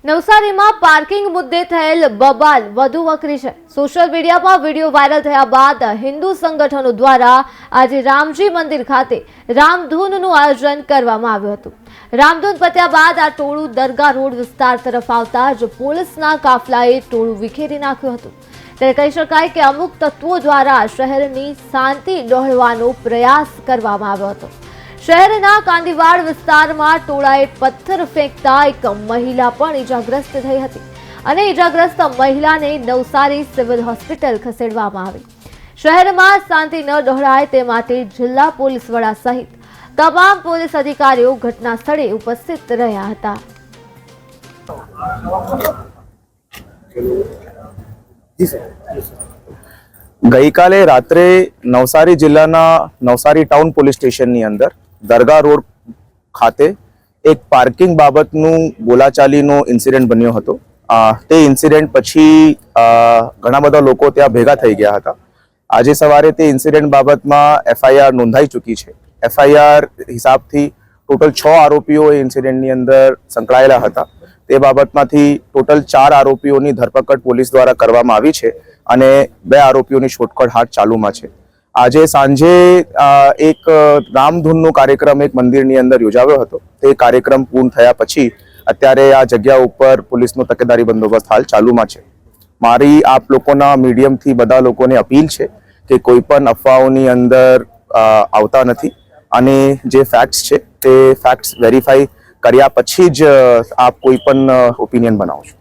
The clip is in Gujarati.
નવસારીમાં પાર્કિંગ મુદ્દે થયેલ બબાલ વધુ વકરી છે। સોશિયલ મીડિયામાં વિડીયો વાયરલ થયા બાદ હિન્દુ સંગઠનો દ્વારા આજે રામજી મંદિર ખાતે રામધૂનનું આયોજન કરવામાં આવ્યું હતું। રામધૂન પત્યા બાદ આ ટોળું દરગાહ રોડ વિસ્તાર તરફ આવતા જ પોલીસના કાફલાએ ટોળું વિખેરી નાખ્યું હતું। ત્યારે કહી શકાય કે અમુક તત્વો દ્વારા શહેરની શાંતિ ડહોળવાનો પ્રયાસ કરવામાં આવ્યો હતો। શહેરના કાંદીવાડ વિસ્તારમાં ટોળાએ પથ્થર ફેંકતા એક મહિલા પણ ઈજાગ્રસ્ત થઈ હતી અને ઈજાગ્રસ્ત મહિલાને નવસારી સિવિલ હોસ્પિટલ ખસેડવામાં આવી। શહેરમાં શાંતિ ન ડહોળાય તે માટે જિલ્લા પોલીસ વડા સહિત તમામ પોલીસ અધિકારીઓ ઘટના સ્થળે ઉપસ્થિત રહ્યા હતા। ગઈકાલે રાત્રે નવસારી જિલ્લાના નવસારી ટાઉન પોલીસ સ્ટેશનની અંદર દરગાહ રોડ ખાતે એક પાર્કિંગ બાબતનું બોલાચાલીનો ઇન્સિડન્ટ બન્યો હતો। તે ઇન્સિડન્ટ પછી ઘણા બધા લોકો ત્યાં ભેગા થઈ ગયા હતા। આજે સવારે તે ઇન્સિડન્ટ બાબતમાં એફઆઈઆર નોંધાઈ ચૂકી છે। એફઆઈઆર હિસાબથી ટોટલ 6 આરોપીઓ એ ઇન્સિડન્ટની અંદર સંકળાયેલા હતા। તે બાબતમાંથી ટોટલ 4 આરોપીઓની ધરપકડ પોલીસ દ્વારા કરવામાં આવી છે અને 2 આરોપીઓની શોધખોળ હાથ ચાલુમાં છે। આજે સાંજે એક રામધૂનનો કાર્યક્રમ એક મંદિરની અંદર યોજાયો હતો। તે કાર્યક્રમ પૂર્ણ થયા પછી અત્યારે આ જગ્યા ઉપર પોલીસનો તકેદારી બંદોબસ્ત હાલ ચાલુમાં છે। મારી આપ લોકોના મીડિયમથી બધા લોકોને અપીલ છે કે કોઈ પણ અફવાઓની અંદર આવતા નથી અને જે ફેક્ટ્સ છે તે ફેક્ટ્સ વેરીફાઈ કર્યા પછી જ આપ કોઈ પણ ઓપિનિયન બનાવો છો।